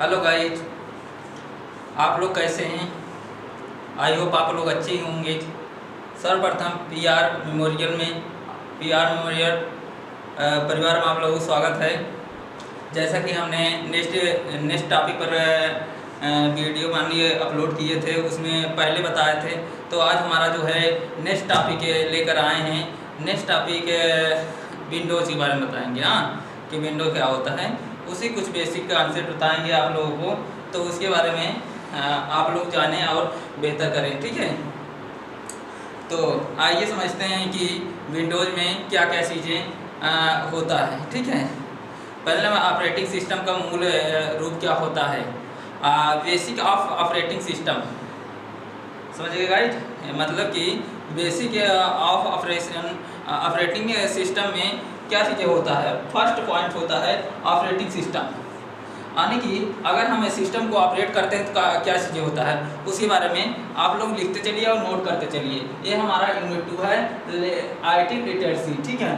Hello guys, आप लोग कैसे हैं? आई होप आप लोग अच्छे ही होंगे। सर्वप्रथम पीआर मेमोरियल परिवार में आप लोगों को स्वागत है। जैसा कि हमने नेक्स्ट टॉपिक पर वीडियो मान लिए अपलोड किए थे, उसमें पहले बताए थे, तो आज हमारा जो है नेक्स्ट टॉपिक लेकर आए हैं। नेक्स्ट टॉपिक विंडोज़ के बारे में बताएंगे। कि विंडो क्या होता है, उसी कुछ बेसिक कॉन्सेप्ट बताएंगे आप लोगों को, तो उसके बारे में आप लोग जानें और बेहतर करें। ठीक है, तो आइए समझते हैं कि विंडोज़ में क्या क्या चीज़ें होता है। ठीक है, पहले ऑपरेटिंग सिस्टम का मूल रूप क्या होता है। बेसिक ऑफ ऑपरेटिंग सिस्टम समझिए गाइज, मतलब कि बेसिक ऑफ ऑपरेटिंग सिस्टम में क्या चीज़ें होता है। फर्स्ट पॉइंट होता है ऑपरेटिंग सिस्टम, यानी कि अगर हम सिस्टम को ऑपरेट करते हैं तो क्या चीज़ें होता है, उसके बारे में आप लोग लिखते चलिए और नोट करते चलिए। ये हमारा यूनिट 2 है, IT लिटरेसी। ठीक है,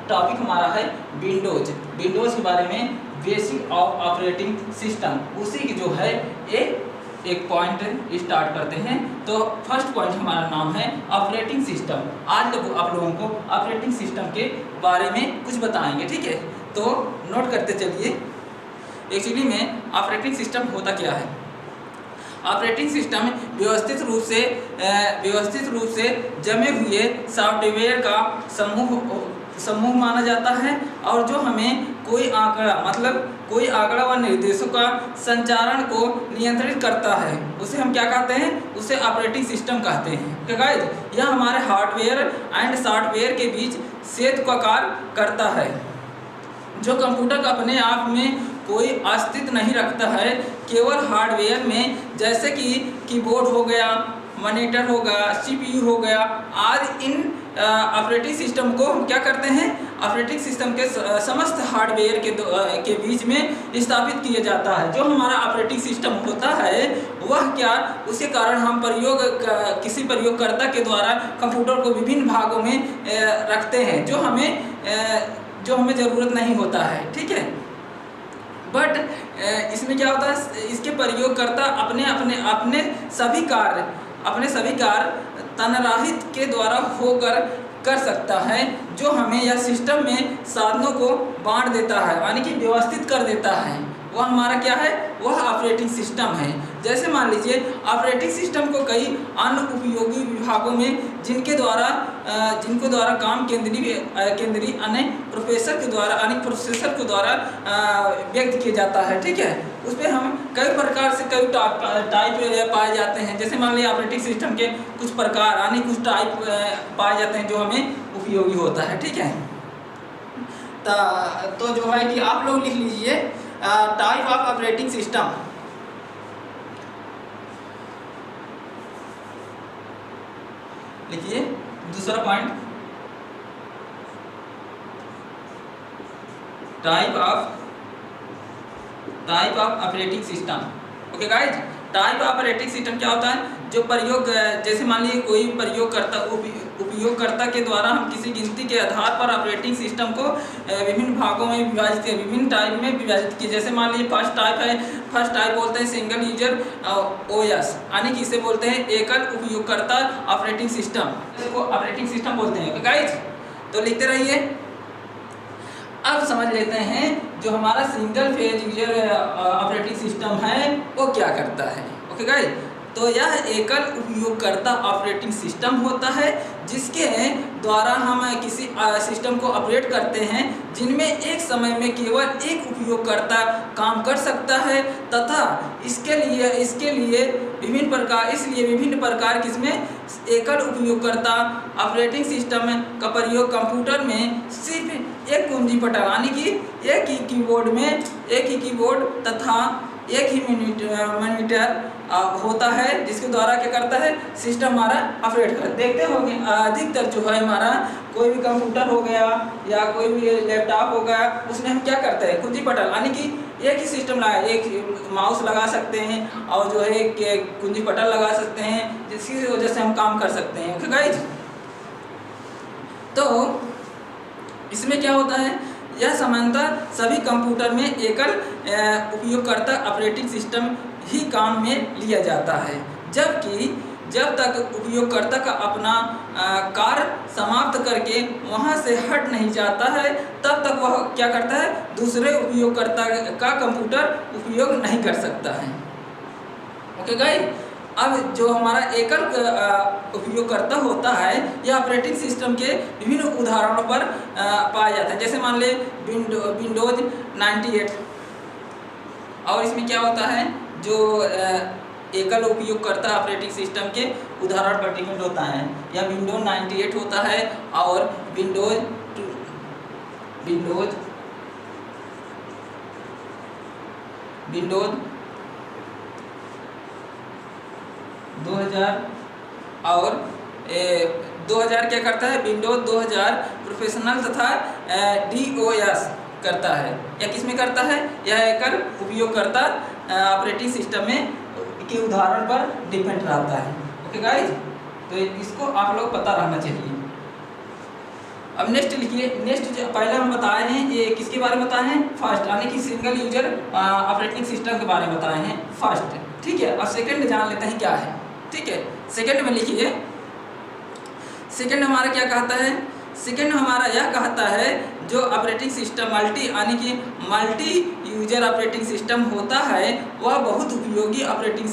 टॉपिक हमारा है विंडोज़ के बारे में, बेसिक ऑफ ऑपरेटिंग सिस्टम। उसी की जो है एक पॉइंट स्टार्ट करते हैं। तो फर्स्ट पॉइंट हमारा नाम है ऑपरेटिंग सिस्टम। आज लोग आप लोगों को ऑपरेटिंग सिस्टम के बारे में कुछ बताएंगे। ठीक है, तो नोट करते चलिए। एक्चुअली में ऑपरेटिंग सिस्टम होता क्या है। ऑपरेटिंग सिस्टम व्यवस्थित रूप से जमे हुए सॉफ्टवेयर का समूह माना जाता है, और जो हमें कोई आंकड़ा व निर्देशों का संचारण को नियंत्रित करता है, उसे हम क्या कहते हैं, उसे ऑपरेटिंग सिस्टम कहते हैं। क्या गाइस, यह हमारे हार्डवेयर एंड सॉफ्टवेयर के बीच सेतु का कार्य करता है। जो कंप्यूटर का अपने आप में कोई अस्तित्व नहीं रखता है, केवल हार्डवेयर में, जैसे कि कीबोर्ड हो गया, मॉनिटर होगा, CPU हो गया आदि, इन ऑपरेटिंग सिस्टम को हम क्या करते हैं, ऑपरेटिंग सिस्टम के समस्त हार्डवेयर के बीच में स्थापित किया जाता है। जो हमारा ऑपरेटिंग सिस्टम होता है वह क्या, उसके कारण हम किसी प्रयोगकर्ता के द्वारा कंप्यूटर को विभिन्न भागों में रखते हैं, जो हमें ज़रूरत नहीं होता है। ठीक है, बट इसमें क्या होता है, इसके प्रयोगकर्ता अपने सभी कार्य तनराहित के द्वारा होकर कर सकता है, जो हमें या सिस्टम में साधनों को बांट देता है, यानी कि व्यवस्थित कर देता है। वह हमारा क्या है, वह ऑपरेटिंग सिस्टम है। जैसे मान लीजिए ऑपरेटिंग सिस्टम को कई अन्य उपयोगी विभागों में जिनके द्वारा काम केंद्रीय अन्य प्रोसेसर के द्वारा व्यक्त किया जाता है। ठीक है, उस पर हम कई प्रकार से कई टाइप पाए जाते हैं। जैसे मान लीजिए ऑपरेटिंग सिस्टम के कुछ प्रकार यानी कुछ टाइप पाए जाते हैं जो हमें उपयोगी होता है। ठीक है, तो जो है कि आप लोग लिख लीजिए टाइप ऑफ ऑपरेटिंग सिस्टम। लिखिए दूसरा point, type of operating system. Okay guys, type of operating system क्या होता है, जो जैसे मान लीजिए कोई उपयोगकर्ता के द्वारा हम किसी गिनती के आधार पर ऑपरेटिंग सिस्टम को विभिन्न भागों में विभिन्न टाइप में विभाजित किए। जैसे मान लीजिए फर्स्ट टाइप बोलते हैं सिंगल यूजर OS, यानी कि इसे बोलते हैं एकल उपयोगकर्ता ऑपरेटिंग सिस्टम, इसको ऑपरेटिंग सिस्टम बोलते हैं। गाइज, तो लिखते रहिए। अब समझ लेते हैं जो हमारा single phase user operating system है वो क्या करता है। ओके गाइज, तो यह एकल उपयोगकर्ता ऑपरेटिंग सिस्टम होता है, जिसके द्वारा हम किसी सिस्टम को ऑपरेट करते हैं, जिनमें एक समय में केवल एक उपयोगकर्ता काम कर सकता है, तथा इसके लिए विभिन्न प्रकार किसमें एकल उपयोगकर्ता ऑपरेटिंग सिस्टम का प्रयोग कंप्यूटर में सिर्फ एक कुंजी पटल, यानी कि एक ही कीबोर्ड तथा एक ही मॉनिटर होता है, जिसके द्वारा क्या करता है, सिस्टम हमारा ऑपरेट कर। देखते होंगे अधिकतर जो है हमारा कोई भी कंप्यूटर हो गया या कोई भी लैपटॉप हो गया, उसमें हम क्या करते हैं, कुंजी पटल, यानी कि एक ही सिस्टम एक माउस लगा सकते हैं और जो है कुंजी पटल लगा सकते हैं, जिसकी वजह से हम काम कर सकते हैं। ओके गाइज, तो इसमें क्या होता है, यह सामान्यतः सभी कंप्यूटर में एकल उपयोगकर्ता ऑपरेटिंग सिस्टम ही काम में लिया जाता है, जबकि जब तक उपयोगकर्ता का अपना कार्य समाप्त करके वहां से हट नहीं जाता है तब तक वह क्या करता है, दूसरे उपयोगकर्ता का कंप्यूटर उपयोग नहीं कर सकता है। ओके गाइस, अब जो हमारा एकल उपयोगकर्ता होता है यह ऑपरेटिंग सिस्टम के विभिन्न उदाहरणों पर पाया जाता है। जैसे मान ले विंडोज 98, और इसमें क्या होता है, जो एकल उपयोगकर्ता ऑपरेटिंग सिस्टम के उदाहरण पर डिपेंड होता है, या विंडोज 98 होता है और विंडोज 2000 और 2000 क्या करता है, विंडोज 2000 प्रोफेशनल तथा DOS करता है। या किस में करता है, यह एकल उपयोगकर्ता ऑपरेटिंग सिस्टम में के उदाहरण पर डिपेंड रहता है। ओके गाइज, तो इसको आप लोग पता रहना चाहिए। अब नेक्स्ट लिखिए। नेक्स्ट जो पहले हम बताए हैं ये किसके बारे में बताए हैं, फर्स्ट, यानी कि सिंगल यूजर ऑपरेटिंग सिस्टम के बारे में बताए हैं फर्स्ट, ठीक है। और सेकंड जान लेते हैं क्या है, ठीक है। सेकंड में लिखिए, सेकंड हमारा क्या कहता है, सेकंड हमारा यह कहता है जो ऑपरेटिंग सिस्टम यानी कि मल्टी यूजर ऑपरेटिंग सिस्टम होता है वह बहुत उपयोगी ऑपरेटिंग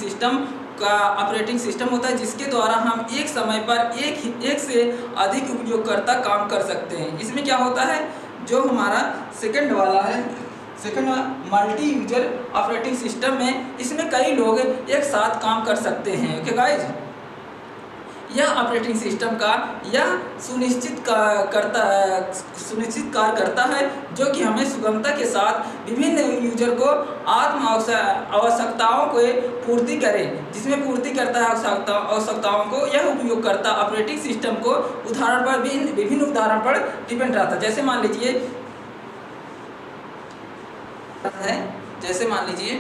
सिस्टम होता है जिसके द्वारा हम एक समय पर एक से अधिक उपयोगकर्ता काम कर सकते हैं। इसमें क्या होता है, जो हमारा सेकंड वाला है, second multi user operating system में इसमें कई लोग एक साथ काम कर सकते हैं। ओके गाइज, यह ऑपरेटिंग सिस्टम का यह सुनिश्चित कार्य करता है जो कि हमें सुगमता के साथ विभिन्न यूजर को आत्म आवश्यकताओं को पूर्ति करे, जिसमें पूर्ति करता है आवश्यकताओं को। यह उपयोगकर्ता ऑपरेटिंग सिस्टम को उदाहरण पर विभिन्न उदाहरण पर डिपेंड रहता है। जैसे मान लीजिए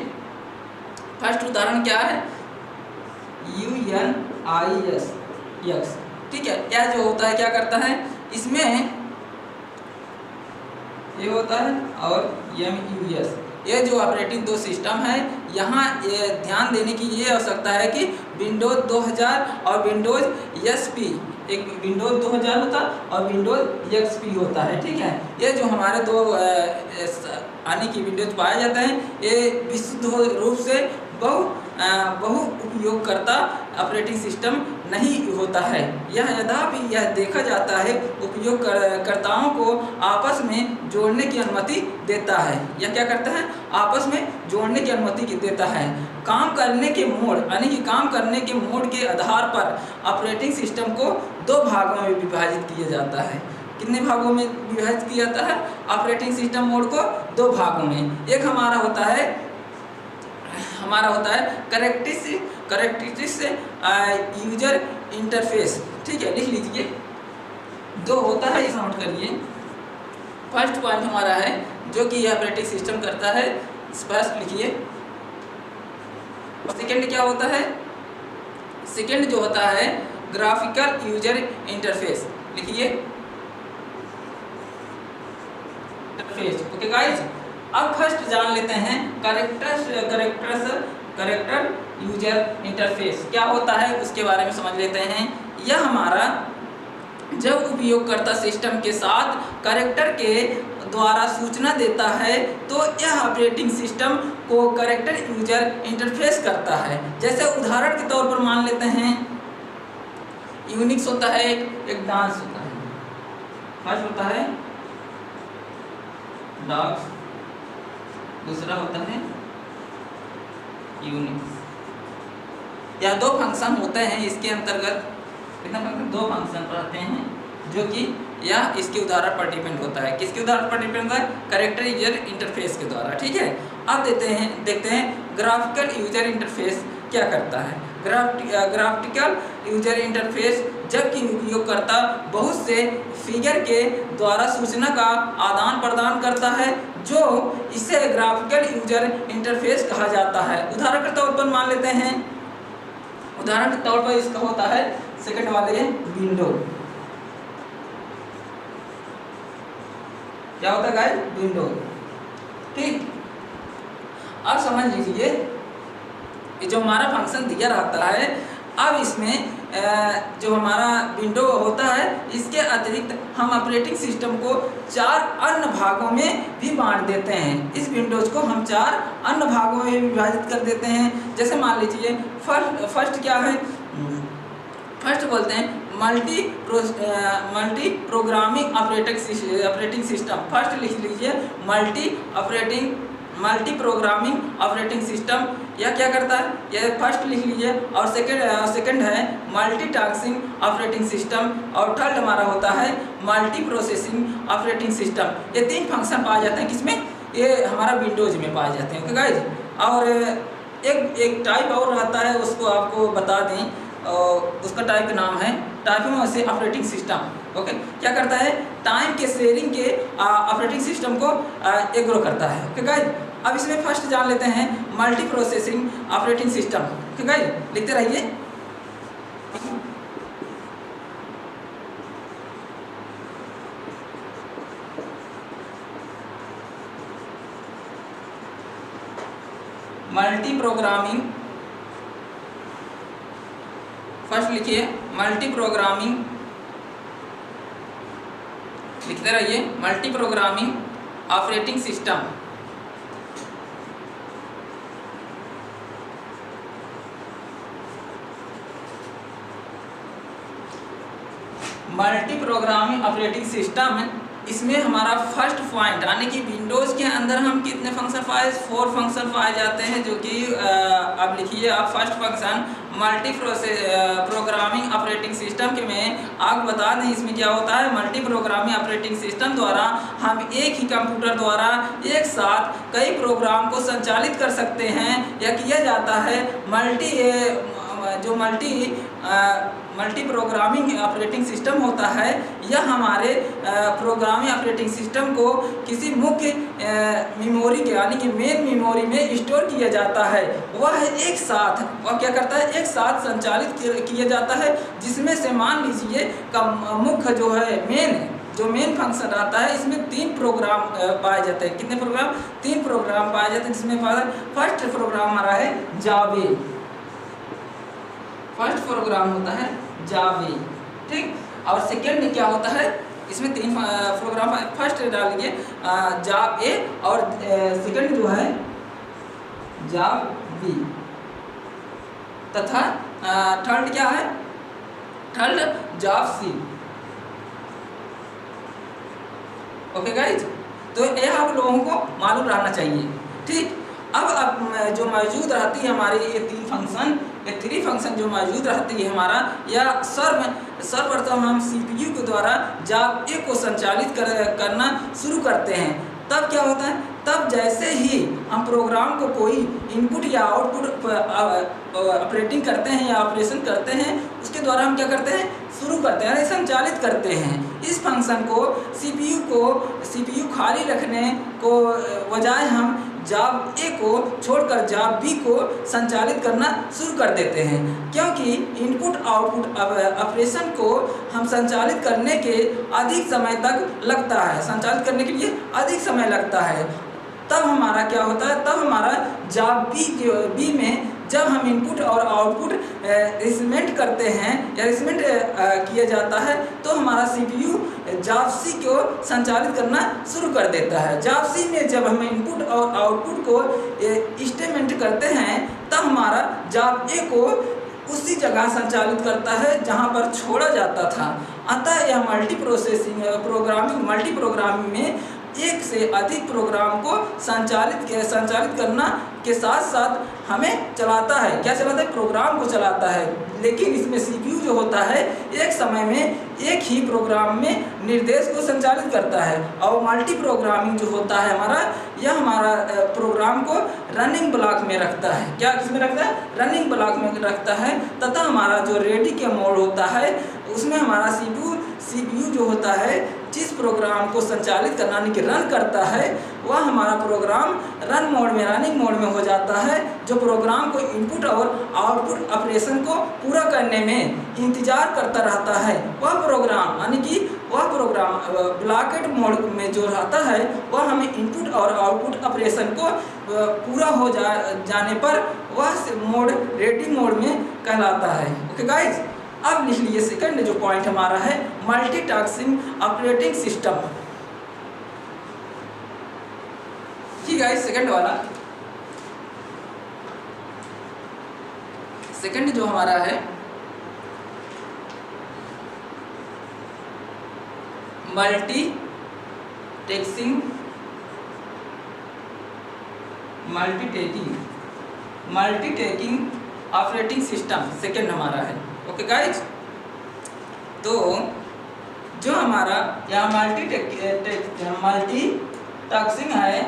फर्स्ट उदाहरण क्या है, UNIX, ठीक है। यह जो होता है क्या करता है, इसमें ये होता है और MUS, ये जो ऑपरेटिंग दो सिस्टम है, यहाँ ये ध्यान देने की ये आवश्यकता है कि विंडोज 2000 और विंडोज XP, एक विंडोज 2000 होता है और विंडोज XP होता है, ठीक है। ये जो हमारे दो यानी कि विंडोज पाए जाते हैं, ये विशुद्ध रूप से बहु उपयोगकर्ता ऑपरेटिंग सिस्टम नहीं होता है। यद्यपि यह देखा जाता है उपयोगकर्ताओं को आपस में जोड़ने की अनुमति देता है। यह क्या करता है, आपस में जोड़ने की अनुमति देता है। काम करने के मोड यानी कि काम करने के मोड के आधार पर ऑपरेटिंग सिस्टम को दो भागों में विभाजित किया जाता है। कितने भागों में विभाजित किया जाता है, ऑपरेटिंग सिस्टम मोड को दो भागों में। एक हमारा होता है कैरेक्टरिस्टिक्स यूजर इंटरफेस, ठीक है, लिख लीजिए। दो होता है, इसे नोट करिए। फर्स्ट पॉइंट हमारा है जो कि ऑपरेटिंग सिस्टम करता है, स्पष्ट लिखिए। सेकंड क्या होता है, सेकंड जो होता है ग्राफिकल यूजर इंटरफेस, लिखिए इंटरफेस। ओके गाइस, अब फर्स्ट जान लेते हैं कैरेक्टर यूजर इंटरफेस क्या होता है, उसके बारे में समझ लेते हैं। यह हमारा जब उपयोगकर्ता सिस्टम के साथ कैरेक्टर के द्वारा सूचना देता है तो यह ऑपरेटिंग सिस्टम को कैरेक्टर यूजर इंटरफेस करता है। जैसे उदाहरण के तौर पर मान लेते हैं, यूनिक्स होता है, एक डांस होता है, फर्स्ट होता है डॉग्स, दूसरा होता है यूनिक्स। या दो फंक्शन होते हैं इसके अंतर्गत, कितना फंक्शन, दो फंक्शन रहते हैं जो कि यह इसके उदाहरण पर डिपेंड होता है। किसके उदाहरण पर डिपेंड होता है, कैरेक्टर यूजर इंटरफेस के द्वारा, ठीक है। अब देखते हैं ग्राफिकल यूजर इंटरफेस क्या करता है। ग्राफिकल यूजर इंटरफेस जबकि उपयोगकर्ता बहुत से फिगर के द्वारा सूचना का आदान प्रदान करता है, जो इसे ग्राफिकल यूजर इंटरफेस कहा जाता है। उदाहरण के तौर पर मान लेते हैं, उदाहरण के तौर पर इसका होता है सेकंड वाले विंडो, क्या होता है गाइस, विंडोज। ठीक, अब समझ लीजिए ये जो हमारा फंक्शन दिया रहता है, अब इसमें जो हमारा विंडो होता है, इसके अतिरिक्त हम ऑपरेटिंग सिस्टम को 4 अन्य भागों में भी बांट देते हैं। इस विंडोज को हम 4 अन्य भागों में विभाजित कर देते हैं। जैसे मान लीजिए फर्स्ट क्या है, फर्स्ट बोलते हैं multi programming operating system. First लिख लीजिए मल्टी प्रोग्रामिंग ऑपरेटिंग सिस्टम। यह क्या करता है, यह फर्स्ट लिख लीजिए। और सेकंड है मल्टीटास्किंग ऑपरेटिंग सिस्टम। और थर्ड हमारा होता है मल्टी प्रोसेसिंग ऑपरेटिंग सिस्टम। ये 3 फंक्शन पाए जाते हैं किसमें, ये हमारा विंडोज में पाए जाते हैं। ओके गाइज, और एक टाइप और रहता है, उसको आपको बता दें, उसका टाइप का नाम है टाइपिंग से ऑपरेटिंग सिस्टम। ओके, क्या करता है, टाइम के शेयरिंग के ऑपरेटिंग सिस्टम को एग्रो करता है। ओके गाइज, अब इसमें फर्स्ट जान लेते हैं multi processing operating system. Okay guys, लिखते रहिए। मल्टी प्रोग्रामिंग, फर्स्ट लिखिए मल्टी प्रोग्रामिंग, लिखते रहिए multi programming operating system. Multi programming operating system, इसमें हमारा फर्स्ट पॉइंट यानी कि विंडोज़ के अंदर हम कितने फंक्शन पाए, 4 फंक्शन पाए जाते हैं, जो कि अब लिखिए आप first function multi programming operating system के में आपको बता दें इसमें क्या होता है। मल्टी प्रोग्रामिंग ऑपरेटिंग सिस्टम द्वारा हम एक ही कंप्यूटर द्वारा एक साथ कई प्रोग्राम को संचालित कर सकते हैं या किया जाता है। मल्टी प्रोग्रामिंग ऑपरेटिंग सिस्टम होता है, यह हमारे प्रोग्रामिंग ऑपरेटिंग सिस्टम को किसी मुख्य मेमोरी के यानी कि मेन मेमोरी में स्टोर किया जाता है। वह एक साथ क्या करता है, एक साथ संचालित किया जाता है, जिसमें से मान लीजिए का मुख्य जो है मेन फंक्शन आता है, इसमें 3 प्रोग्राम पाए जाते हैं। कितने प्रोग्राम, 3 प्रोग्राम पाए जाते हैं, जिसमें फर्स्ट प्रोग्राम हमारा है जावे। फर्स्ट प्रोग्राम होता है जावे, ठीक। और सेकेंड में क्या होता है, इसमें 3 प्रोग्राम, फर्स्ट डाल लीजिए जाव ए और सेकेंड जो है जाव बी, तथा थर्ड क्या है, थर्ड जाव सी। ओके गाइज, तो यह आप लोगों को मालूम रहना चाहिए, ठीक। अब जो मौजूद रहती है हमारी ये 3 फंक्शन, ये 3 फंक्शन जो मौजूद रहती है हमारा, या सर्वप्रथम हम CPU के द्वारा जाव ए को संचालित करना शुरू करते हैं। तब क्या होता है, तब जैसे ही हम प्रोग्राम को कोई इनपुट या आउटपुट ऑपरेटिंग करते हैं या ऑपरेशन करते हैं, उसके द्वारा हम क्या करते हैं, शुरू करते हैं, संचालित करते हैं। इस फंक्शन को CPU खाली रखने को बजाय हम जाव ए को छोड़कर जाव बी को संचालित करना शुरू कर देते हैं, क्योंकि इनपुट आउटपुट ऑपरेशन को हम संचालित करने के अधिक समय तक लगता है, संचालित करने के लिए अधिक समय लगता है। तब हमारा क्या होता है, तब हमारा जाव बी में जब हम इनपुट और आउटपुट रिसीवमेंट करते हैं या रिसीवमेंट किया जाता है, तो हमारा CPU जाव सी को संचालित करना शुरू कर देता है। जाव सी में जब हम इनपुट और आउटपुट को स्टेटमेंट करते हैं, तब हमारा जाव ए को उसी जगह संचालित करता है जहां पर छोड़ा जाता था। अतः यह मल्टी प्रोग्रामिंग में एक से अधिक प्रोग्राम को संचालित करना के साथ साथ हमें चलाता है, क्या चलाता है, प्रोग्राम को चलाता है। लेकिन इसमें CPU जो होता है एक समय में एक ही प्रोग्राम में निर्देश को संचालित करता है, और मल्टी प्रोग्रामिंग जो होता है हमारा, यह हमारा प्रोग्राम को रनिंग ब्लॉक में रखता है। क्या किसमें रखता है, रनिंग ब्लॉक में रखता है। तथा हमारा जो रेडी के मोड होता है, उसमें हमारा CPU जो होता है जिस प्रोग्राम को संचालित करना यानी कि रन करता है, वह हमारा प्रोग्राम रनिंग मोड में हो जाता है, जो प्रोग्राम को इनपुट और आउटपुट ऑपरेशन को पूरा करने में इंतजार करता रहता है। वह प्रोग्राम यानी कि वह प्रोग्राम ब्लॉकेड मोड में जो रहता है वह हमें इनपुट और आउटपुट ऑपरेशन को पूरा हो जाने पर वह मोड रेडी मोड में कहलाता है। ओके गाइज, अब लिख लीजिए सेकंड जो पॉइंट हमारा है मल्टीटास्किंग ऑपरेटिंग सिस्टम। ठीक है, सेकंड वाला, सेकंड जो हमारा है मल्टीटास्किंग ऑपरेटिंग सिस्टम सेकंड हमारा है। ओके गाइज, तो जो हमारा यहाँ मल्टीटास्किंग है,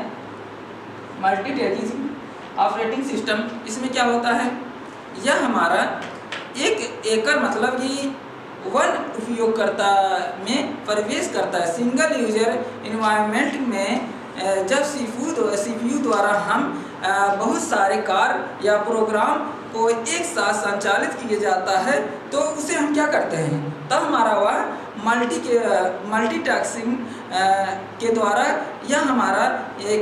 मल्टीटास्किंग ऑपरेटिंग सिस्टम, इसमें क्या होता है, यह हमारा एक एकल मतलब कि वन उपयोगकर्ता में प्रवेश करता है। सिंगल यूजर इन्वायरमेंट में जब सीपीयू द्वारा हम बहुत सारे कार्य या प्रोग्राम को एक साथ संचालित किया जाता है तो उसे हम क्या करते हैं, तब हमारा वह मल्टीटास्किंग के द्वारा यह हमारा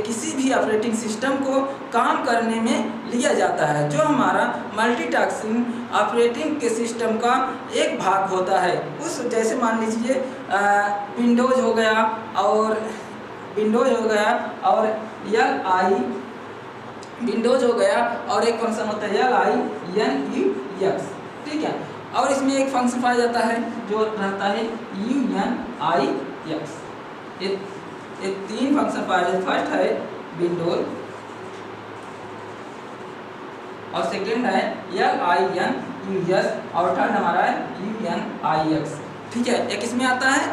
किसी भी ऑपरेटिंग सिस्टम को काम करने में लिया जाता है, जो हमारा मल्टीटास्किंग ऑपरेटिंग के सिस्टम का एक भाग होता है। उस जैसे मान लीजिए विंडोज हो गया और विंडोज हो गया और एक फंक्शन होता है LINUX, ठीक है, और इसमें एक फंक्शन पाया जाता है जो रहता है UNIX। ये तीन फंक्शन पाया जाता है, फर्स्ट है विंडोज और सेकंड है LINUX और थर्ड हमारा है UNIX। ठीक है, एक इसमें आता है,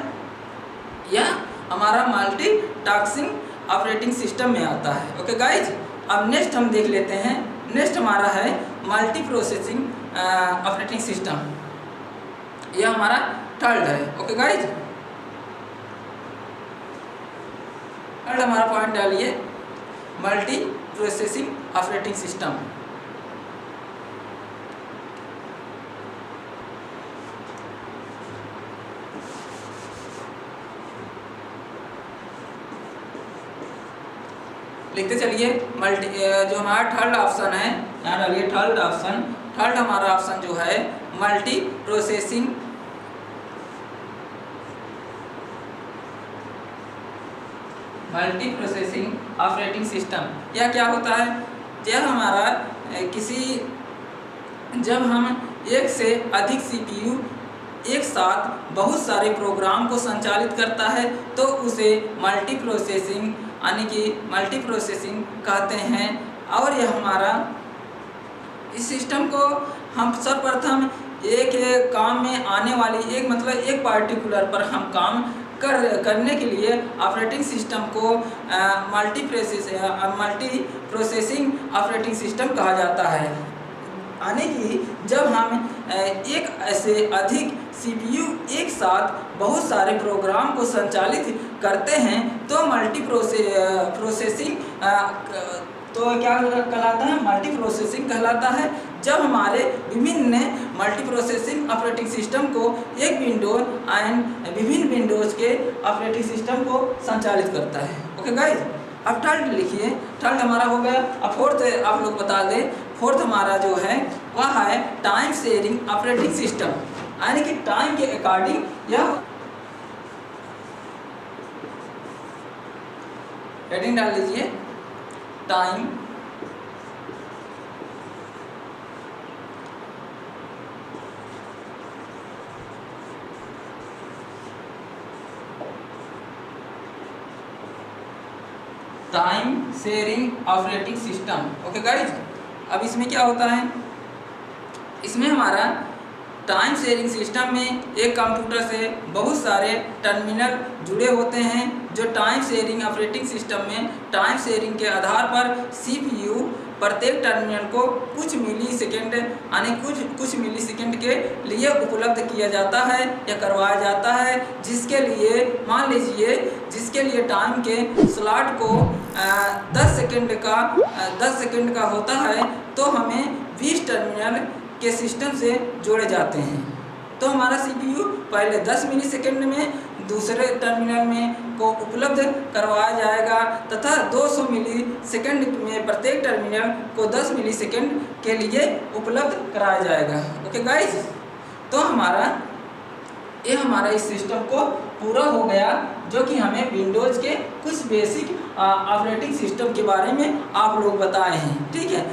यह हमारा मल्टीटास्किंग ऑपरेटिंग सिस्टम में आता है। ओके गाइज, अब नेक्स्ट हम देख लेते हैं, नेक्स्ट हमारा है मल्टी प्रोसेसिंग ऑपरेटिंग सिस्टम, यह हमारा थर्ड है। ओके गाइज, थर्ड हमारा पॉइंट डालिए मल्टी प्रोसेसिंग ऑपरेटिंग सिस्टम। लिखते चलिए जो हमारा थर्ड ऑप्शन है, यहाँ डालिए थर्ड ऑप्शन। थर्ड हमारा ऑप्शन जो है मल्टी प्रोसेसिंग ऑपरेटिंग सिस्टम। यह क्या होता है, यह हमारा जब हम एक से अधिक सीपीयू एक साथ बहुत सारे प्रोग्राम को संचालित करता है तो उसे मल्टी प्रोसेसिंग कहते हैं। और यह हमारा इस सिस्टम को हम सर्वप्रथम एक काम में आने वाली एक पार्टिकुलर पर हम काम करने के लिए ऑपरेटिंग सिस्टम को मल्टी प्रोसेसिंग ऑपरेटिंग सिस्टम कहा जाता है। यानी कि जब हम एक ऐसे अधिक सीपीयू एक साथ बहुत सारे प्रोग्राम को संचालित करते हैं तो मल्टी प्रोसेसिंग तो क्या कहलाता है, मल्टी प्रोसेसिंग कहलाता है। जब हमारे विभिन्न मल्टी प्रोसेसिंग ऑपरेटिंग सिस्टम को एक विंडोज एंड विभिन्न विंडोज के ऑपरेटिंग सिस्टम को संचालित करता है। ओके गाइज, अब थर्ड लिखिए, थर्ड हमारा हो गया। अब फोर्थ आप लोग बता दें, फोर्थ हमारा जो है वह है टाइम शेयरिंग ऑपरेटिंग सिस्टम, यानी कि टाइम के अकॉर्डिंग यह हेडिंग डाल लीजिए time sharing operating system. Okay guys, अब इसमें क्या होता है, इसमें हमारा टाइम शेयरिंग सिस्टम में एक कंप्यूटर से बहुत सारे टर्मिनल जुड़े होते हैं। जो टाइम शेयरिंग ऑपरेटिंग सिस्टम में टाइम शेयरिंग के आधार पर सीपीयू प्रत्येक टर्मिनल को कुछ मिलीसेकंड यानी कुछ मिलीसेकंड के लिए उपलब्ध किया जाता है या करवाया जाता है, जिसके लिए मान लीजिए जिसके लिए टाइम के स्लॉट को 10 सेकंड का होता है तो हमें 20 टर्मिनल के सिस्टम से जोड़े जाते हैं। तो हमारा सीपीयू पहले 10 मिलीसेकंड में दूसरे टर्मिनल में को उपलब्ध करवाया जाएगा तथा 200 मिली सेकेंड में प्रत्येक टर्मिनल को 10 मिली सेकेंड के लिए उपलब्ध कराया जाएगा। ओके गाइज, तो हमारा इस सिस्टम को पूरा हो गया, जो कि हमें विंडोज़ के कुछ बेसिक ऑपरेटिंग सिस्टम के बारे में आप लोग बताए हैं। ठीक है,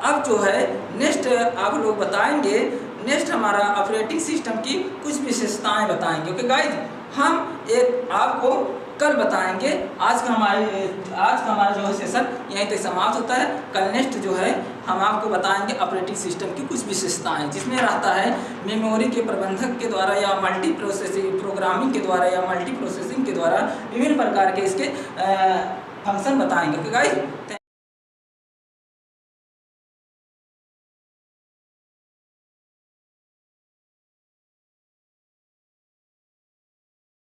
अब जो है नेक्स्ट आप लोग बताएंगे, नेक्स्ट हमारा ऑपरेटिंग सिस्टम की कुछ विशेषताएं बताएंगे। ओके गाइज, हम एक आपको कल बताएंगे। आज का हमारा जो है सेशन यहीं तक समाप्त होता है। कल नेक्स्ट जो है हम आपको बताएंगे ऑपरेटिंग सिस्टम की कुछ विशेषताएं, जिसमें रहता है मेमोरी के प्रबंधक के द्वारा या मल्टी प्रोसेसिंग प्रोग्रामिंग के द्वारा या मल्टी प्रोसेसिंग के द्वारा विभिन्न प्रकार के इसके फंक्शन बताएंगे। Okay guys.